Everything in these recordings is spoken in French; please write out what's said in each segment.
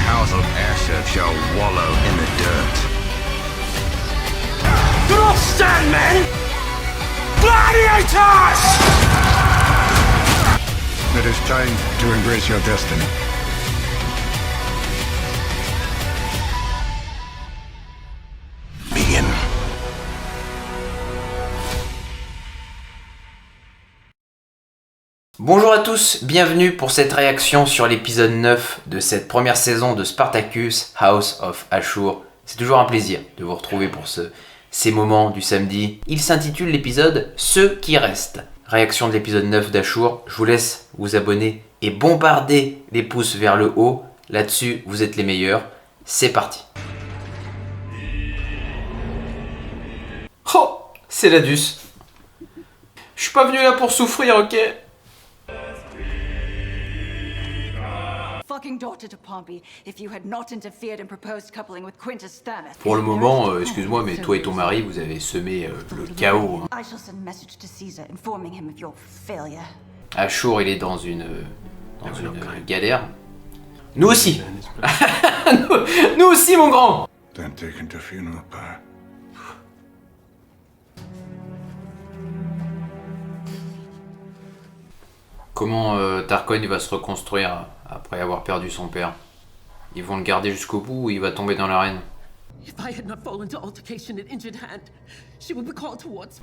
house of Asher shall wallow in the dirt. Do not stand, men! Gladiators! It is time to embrace your destiny. Begin. Bonjour à tous, bienvenue pour cette réaction sur l'épisode 9 de cette première saison de Spartacus House of Ashur. C'est toujours un plaisir de vous retrouver pour ces moments du samedi. Il s'intitule l'épisode Ceux qui restent. Réaction de l'épisode 9 d'Ashur, je vous laisse vous abonner et bombarder les pouces vers le haut. Là-dessus, vous êtes les meilleurs. C'est parti. Oh, c'est Ladus. Je suis pas venu là pour souffrir, ok? Pour le moment, excuse-moi, mais toi et ton mari, vous avez semé le chaos. Ashur, il est dans une galère. Nous aussi. nous aussi, mon grand. Then taken to funeral pyre. Comment Tarquin il va se reconstruire après avoir perdu son père? Ils vont le garder jusqu'au bout ou il va tomber dans l'arène?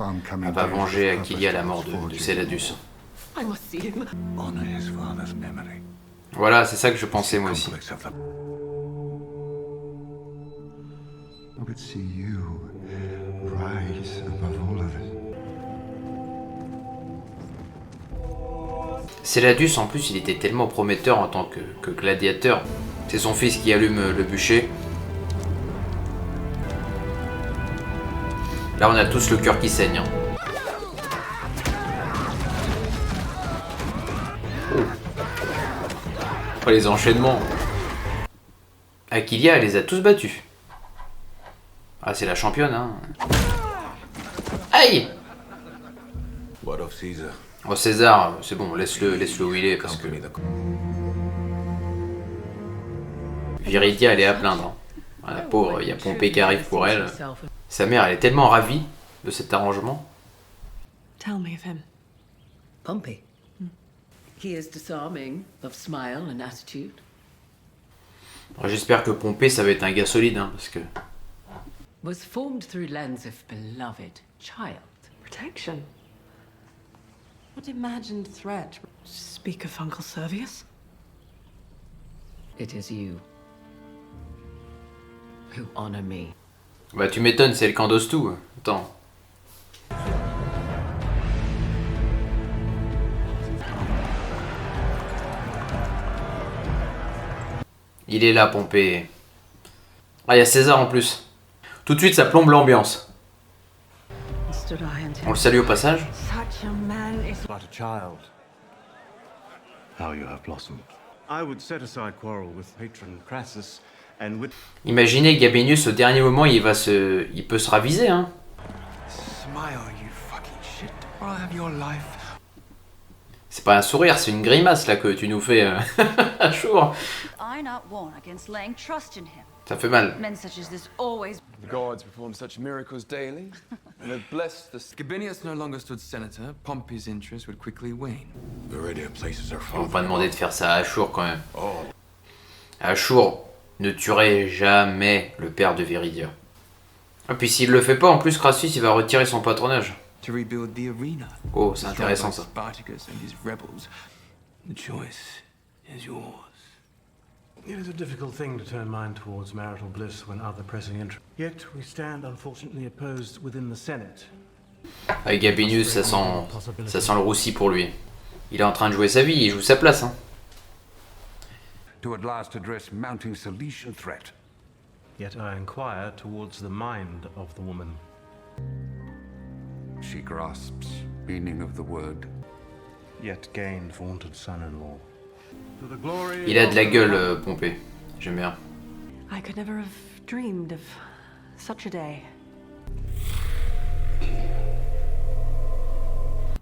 On va venger Aquilia la mort de Céladus. Honor his father's memory. Voilà, c'est ça que je pensais moi aussi. Complex of the- But see you rise above all of it. Céladus, en plus, il était tellement prometteur en tant que gladiateur. C'est son fils qui allume le bûcher. Là, on a tous le cœur qui saigne. Hein. Oh, les enchaînements. Aquilia, elle les a tous battus. Ah, c'est la championne, hein. Aïe! What of Caesar? Oh, César, c'est bon, laisse-le où il est, parce que... Viridia, elle est à plaindre. Ah, la pauvre, il y a Pompée qui arrive pour elle. Sa mère, elle est tellement ravie de cet arrangement. Tell me of him. Pompey. He is disarming of smile and attitude. Alors, j'espère que Pompée, ça va être un gars solide, hein, parce que... Was formed through lens of beloved child. Protection. What imagined threat? Speak of Uncle Servius? It is you who honor me. Bah, tu m'étonnes, c'est le camp d'Ostou. Attends. Il est là, Pompée. Ah, il y a César en plus. Tout de suite, ça plombe l'ambiance. On le salue au passage. Such a man is But a child. How you have blossomed. I would set aside quarrel with patron Crassus, and with Imaginez Gabinius au dernier moment, il peut se raviser, hein. smile, you fucking shit, or I'll have your life. C'est pas un sourire, c'est une grimace là que tu nous fais à jour. I not warn against laying trust in him. Ça fait mal. Men such as this always The gods perform such miracles daily, and have blessed the... Gabinius no longer stood senator, Pompey's interest would quickly wane. Viridia places her On va father. pas demander de faire ça à Ashur quand même. Ashur ne tuerait jamais le père de Viridia. Et puis s'il le fait pas, en plus Crassus il va retirer son patronage. To rebuild the arena. Oh, c'est Destroyed intéressant by ça. Spartacus and his rebels. The choice is yours. It is a difficult thing to turn mind towards marital bliss when other pressing interests. Yet we stand unfortunately opposed within the Senate. Avec Gabinius, ça sent le roussi pour lui. Il est en train de jouer sa vie, il joue sa place. Hein. To at last address mounting Cilician threat. Yet I inquire towards the mind of the woman. She grasps meaning of the word. Yet gained vaunted son-in-law. Il a de la gueule, Pompée. J'aime bien. I could never have dreamed of such a day.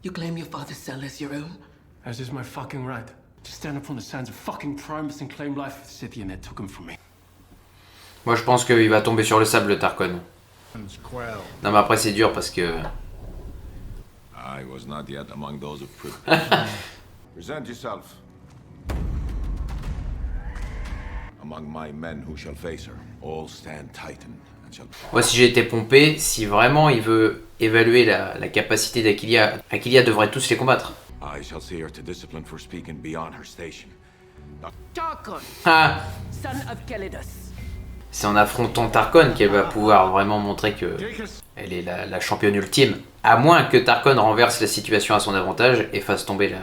You claim your father's cell as your own? As is my fucking right. Stand up on the sands of fucking Primus and claim life with Scythian that took him from me. Moi je pense qu'il va tomber sur le sable, Tarkon. Non mais après c'est dur parce que... I was not yet among those of privilege. Present yourself. Among my men who shall face her, all stand Titan and shall... Moi si j'ai été pompé, si vraiment il veut évaluer la capacité d'Aquilia, Aquilia devrait tous les combattre. I shall see her to discipline for speaking beyond her station. Tarkon, Ah, son of Gelidus. c'est en affrontant Tarkon qu'elle va pouvoir vraiment montrer que elle est la championne ultime. À moins que Tarkon renverse la situation à son avantage et fasse tomber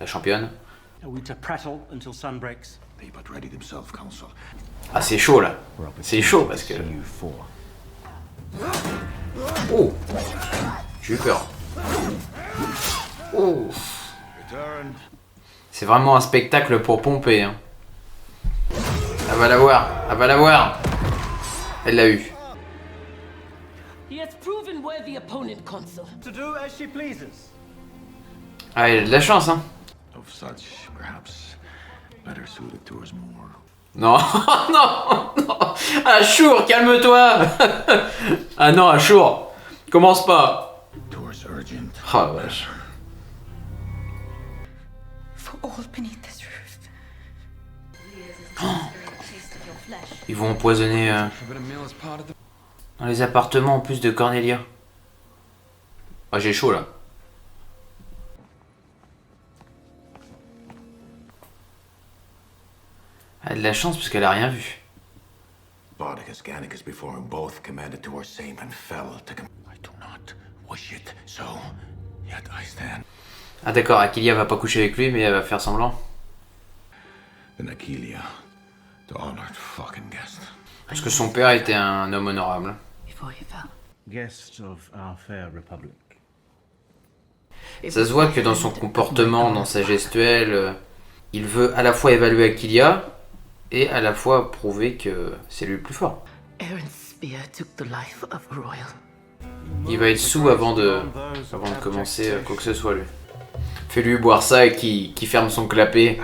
la championne. Are we to prattle until sun breaks? They but ready themselves, counsel. Ah c'est chaud là. C'est chaud parce que... Oh, j'ai eu peur. Oh. Return. C'est vraiment un spectacle pour pomper. Hein. Elle va l'avoir, elle va l'avoir. Elle l'a eu. He has proven worthy opponent, Consul. To do as she pleases. Ah, elle a de la chance, hein. Of such, perhaps, better suited to us more. Non, non, non. Ashur, calme-toi. Ah non, Ashur, commence pas. Tours urgent. Oh la vache. For all beneath this roof. Ils vont empoisonner dans les appartements en plus de Cornelia. Ah, j'ai chaud là. Elle a de la chance parce qu'elle a rien vu. Bardicus, Gannicus before him both commanded to our same and fell to I do not wish it so, yet I stand. Ah d'accord, Aquilia va pas coucher avec lui mais elle va faire semblant. Then Aquilia, the honored fucking guest. Parce que son père était un homme honorable. Before you fell. Guest of our fair republic. Ça se voit que dans son comportement, dans sa gestuelle, il veut à la fois évaluer Aquilia et à la fois prouver que c'est lui le plus fort. Aaron's spear took the life of a royal. Il va être sous avant de commencer quoi que ce soit lui. Fais-lui boire ça et qui ferme son clapet.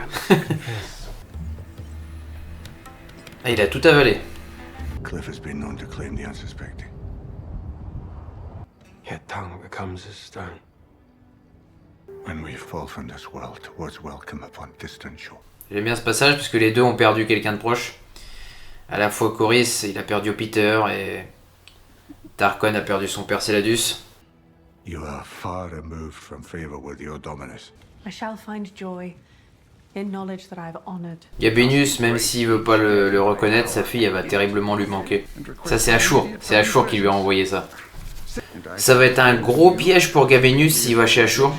Ah, il a tout avalé. Cliff has been known to claim the unsuspecting. Yet tongue becomes a stone. When we fall from this world towards welcome upon distant shore. J'aime bien ce passage parce que les deux ont perdu quelqu'un de proche. À la fois Corys, il a perdu Peter et Tarkon a perdu son père Celadus. You are far removed from favor with your dominus. I shall find joy in knowledge that I've honored. Gabinius, même s'il veut pas le reconnaître, sa fille elle va terriblement lui manquer. Ça c'est Ashur qui lui a envoyé ça. Ça va être un gros piège pour Gabinius s'il va chez Ashur.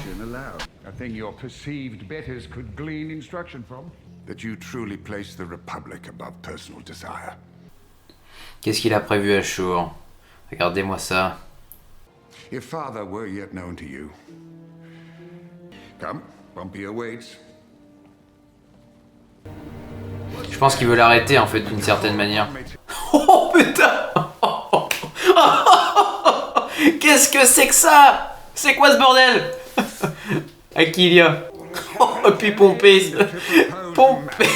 A thing your perceived betters could glean instruction from. That you truly place the Republic above personal desire. Qu'est-ce qu'il a prévu Ashur? Regardez-moi ça. If father were yet known to you. Come, Pompey awaits. Je pense qu'il veut l'arrêter en fait d'une certaine manière. Oh putain! Qu'est-ce que c'est que ça? C'est quoi ce bordel? Aquilia. Oh, puis Pompée. Pompée.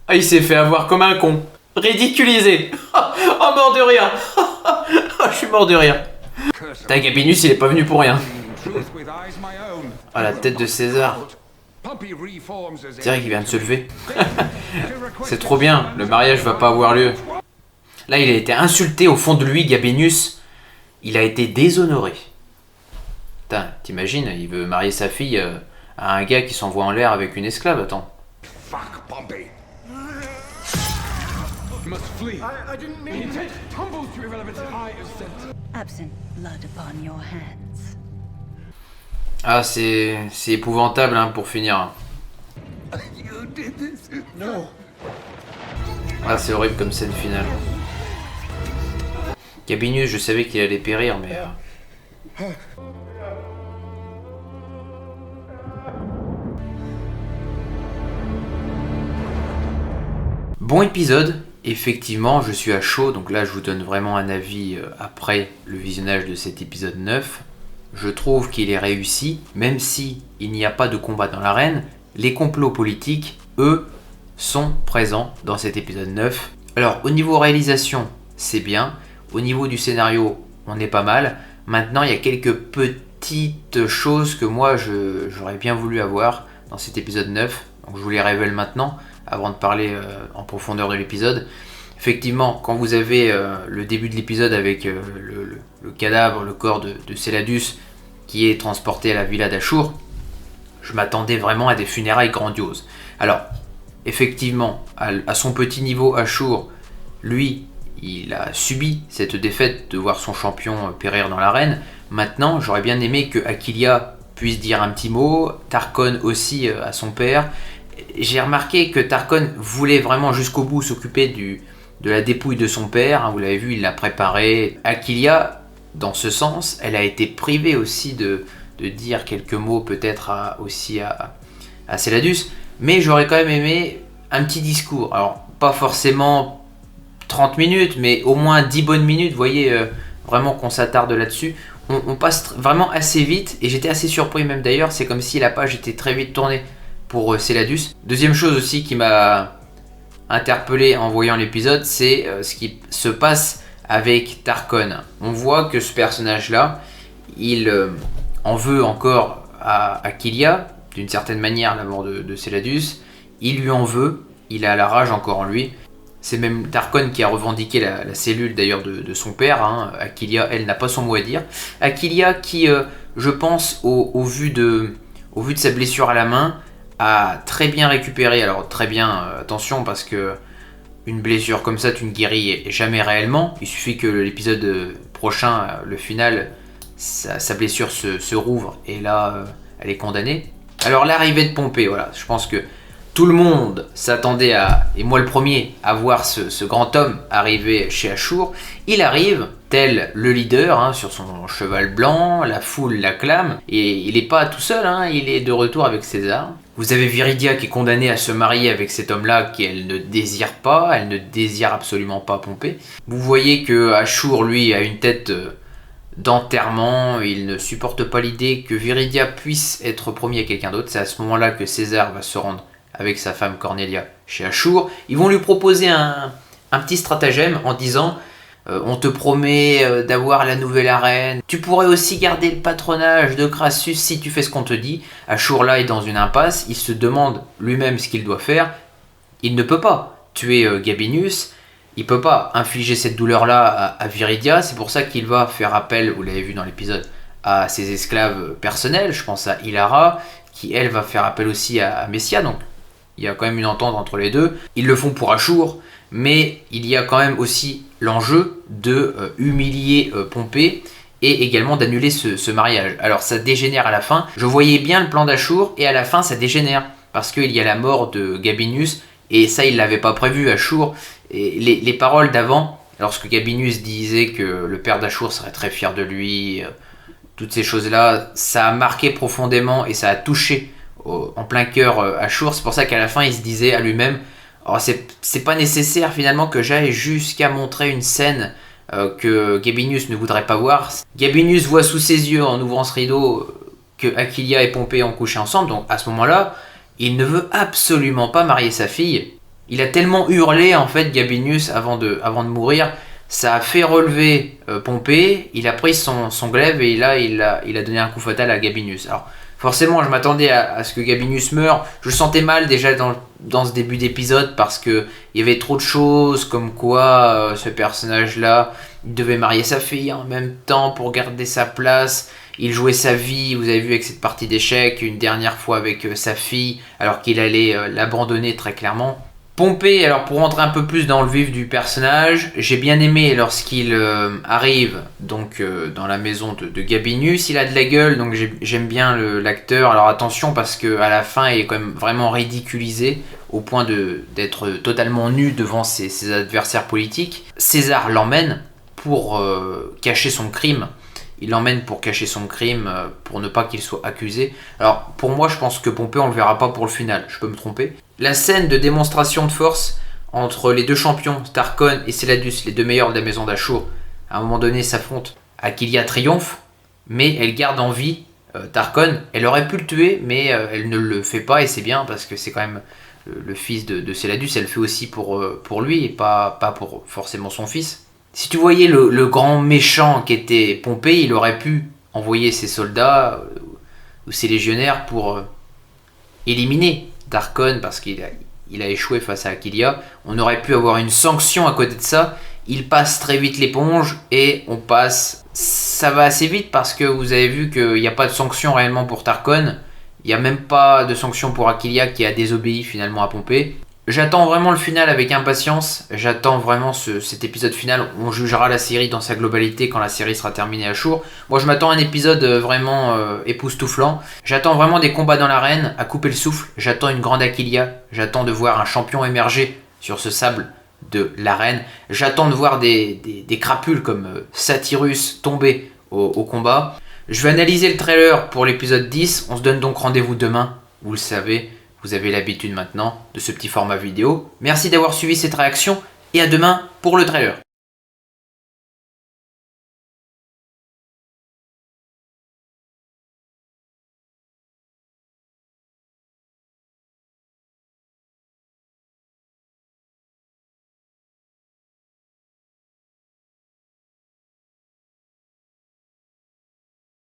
Ah, il s'est fait avoir comme un con. Ridiculisé. Oh, mort de rire. Oh, je suis mort de rire. Ta Gabinius, il est pas venu pour rien. Ah, la tête de César. C'est vrai qu'il vient de se lever. C'est trop bien, le mariage va pas avoir lieu. Là, il a été insulté au fond de lui, Gabinius. Il a été déshonoré. Putain, t'imagines, il veut marier sa fille à un gars qui s'envoie en l'air avec une esclave, attends. Fuck, Pompey. You must flee. I didn't mean to. Tumbles to irrelevance high as sent. Absent blood upon your hands. Ah, c'est épouvantable hein, pour finir. Ah, c'est horrible comme scène finale. Gabinius, je savais qu'il allait périr, mais... Bon épisode, effectivement, je suis à chaud, donc là je vous donne vraiment un avis après le visionnage de cet épisode 9. Je trouve qu'il est réussi, même si il n'y a pas de combat dans l'arène, les complots politiques, eux, sont présents dans cet épisode 9. Alors, au niveau réalisation, c'est bien. Au niveau du scénario, on est pas mal. Maintenant, il y a quelques petites choses que moi, j'aurais bien voulu avoir dans cet épisode 9. Donc, je vous les révèle maintenant, avant de parler en profondeur de l'épisode. Effectivement, quand vous avez le début de l'épisode avec le cadavre, le corps de Céladus qui est transporté à la villa d'Ashur, je m'attendais vraiment à des funérailles grandioses. Alors, effectivement, à son petit niveau, Ashur, lui, il a subi cette défaite de voir son champion périr dans l'arène. Maintenant, j'aurais bien aimé que Aquilia puisse dire un petit mot, Tarkon aussi à son père. J'ai remarqué que Tarkon voulait vraiment jusqu'au bout s'occuper de la dépouille de son père. Vous l'avez vu, il l'a préparé. Aquilia, dans ce sens, elle a été privée aussi de dire quelques mots peut-être aussi à Céladus. Mais j'aurais quand même aimé un petit discours. Alors, pas forcément 30 minutes, mais au moins 10 bonnes minutes. Vous voyez, vraiment qu'on s'attarde là-dessus. On passe vraiment assez vite, et j'étais assez surpris même d'ailleurs. C'est comme si la page était très vite tournée pour Céladus. Deuxième chose aussi qui m'a interpellé en voyant l'épisode, c'est ce qui se passe avec Tarkon. On voit que ce personnage-là, il en veut encore à Aquilia, d'une certaine manière, la mort de Céladus. Il lui en veut, il a la rage encore en lui. C'est même Tarkon qui a revendiqué la cellule d'ailleurs de son père. Aquilia, elle, n'a pas son mot à dire. Aquilia qui, je pense, au vu de sa blessure à la main, a très bien récupéré. Alors très bien, attention, parce que une blessure comme ça, tu ne guéris jamais réellement. Il suffit que l'épisode prochain, le final, sa blessure se rouvre, et là, elle est condamnée. Alors l'arrivée de Pompée, voilà, je pense que tout le monde s'attendait et moi le premier, à voir ce grand homme arriver chez Ashur. Il arrive, tel le leader, sur son cheval blanc, la foule l'acclame, et il n'est pas tout seul, il est de retour avec César. Vous avez Viridia qui est condamnée à se marier avec cet homme-là qu'elle ne désire pas, elle ne désire absolument pas Pompée. Vous voyez que Ashur, lui, a une tête d'enterrement, il ne supporte pas l'idée que Viridia puisse être promis à quelqu'un d'autre. C'est à ce moment-là que César va se rendre avec sa femme Cornelia chez Ashur. Ils vont lui proposer un petit stratagème en disant on te promet d'avoir la nouvelle arène, tu pourrais aussi garder le patronage de Crassus si tu fais ce qu'on te dit. Ashur là est dans une impasse, il se demande lui-même ce qu'il doit faire. Il ne peut pas tuer Gabinius, il peut pas infliger cette douleur là à Viridia. C'est pour ça qu'il va faire appel, vous l'avez vu dans l'épisode, à ses esclaves personnels. Je pense à Ilara, qui elle va faire appel aussi à Messia. Donc il y a quand même une entente entre les deux. Ils le font pour Ashur, mais il y a quand même aussi l'enjeu de humilier Pompée et également d'annuler ce mariage. Alors ça dégénère à la fin. Je voyais bien le plan d'Ashur, et à la fin ça dégénère parce qu'il y a la mort de Gabinius, et ça il l'avait pas prévu, Ashur. Et les paroles d'avant, lorsque Gabinius disait que le père d'Ashur serait très fier de lui, toutes ces choses-là, ça a marqué profondément et ça a touché en plein cœur Ashur. C'est pour ça qu'à la fin il se disait à lui-même, oh, c'est pas nécessaire finalement que j'aille jusqu'à montrer une scène que Gabinius ne voudrait pas voir. Gabinius voit sous ses yeux, en ouvrant ce rideau, que Aquilia et Pompée ont couché ensemble. Donc à ce moment-là, il ne veut absolument pas marier sa fille. Il a tellement hurlé en fait Gabinius avant de mourir, ça a fait relever Pompée. Il a pris son glaive et là il a donné un coup fatal à Gabinius. Alors forcément je m'attendais à ce que Gabinius meure. Je le sentais mal déjà dans ce début d'épisode, parce que il y avait trop de choses, comme quoi ce personnage là, il devait marier sa fille en même temps pour garder sa place. Il jouait sa vie, vous avez vu avec cette partie d'échecs, une dernière fois avec sa fille, alors qu'il allait l'abandonner très clairement. Pompée, alors pour rentrer un peu plus dans le vif du personnage, j'ai bien aimé lorsqu'il arrive donc dans la maison de Gabinius. Il a de la gueule, donc j'aime bien l'acteur. Alors attention, parce qu'à la fin il est quand même vraiment ridiculisé au point d'être totalement nu devant ses adversaires politiques. César l'emmène pour cacher son crime. Il l'emmène pour cacher son crime, pour ne pas qu'il soit accusé. Alors pour moi je pense que Pompée on le verra pas pour le final, je peux me tromper. La scène de démonstration de force entre les deux champions, Tarkon et Céladus, les deux meilleurs de la maison d'Ashur, à un moment donné s'affrontent. Aquilia triomphe, mais elle garde en vie Tarkon. Elle aurait pu le tuer, mais elle ne le fait pas, et c'est bien parce que c'est quand même le fils de Céladus. Elle le fait aussi pour lui et pas pour forcément son fils. Si tu voyais le grand méchant qui était Pompée, il aurait pu envoyer ses soldats ou ses légionnaires pour éliminer Tarkon parce qu'il a échoué face à Aquilia. On aurait pu avoir une sanction à côté de ça. Il passe très vite l'éponge et on passe. Ça va assez vite parce que vous avez vu qu'il n'y a pas de sanction réellement pour Tarkon. Il n'y a même pas de sanction pour Aquilia qui a désobéi finalement à Pompée. J'attends vraiment le final avec impatience. J'attends vraiment cet épisode final. On jugera la série dans sa globalité quand la série sera terminée à jour. Moi je m'attends à un épisode vraiment époustouflant. J'attends vraiment des combats dans l'arène à couper le souffle. J'attends une grande Aquilia. J'attends de voir un champion émerger sur ce sable de l'arène. J'attends de voir des crapules comme Satyrus tomber au combat. Je vais analyser le trailer pour l'épisode 10. On se donne donc rendez-vous demain. Vous le savez. Vous avez l'habitude maintenant de ce petit format vidéo. Merci d'avoir suivi cette réaction et à demain pour le trailer.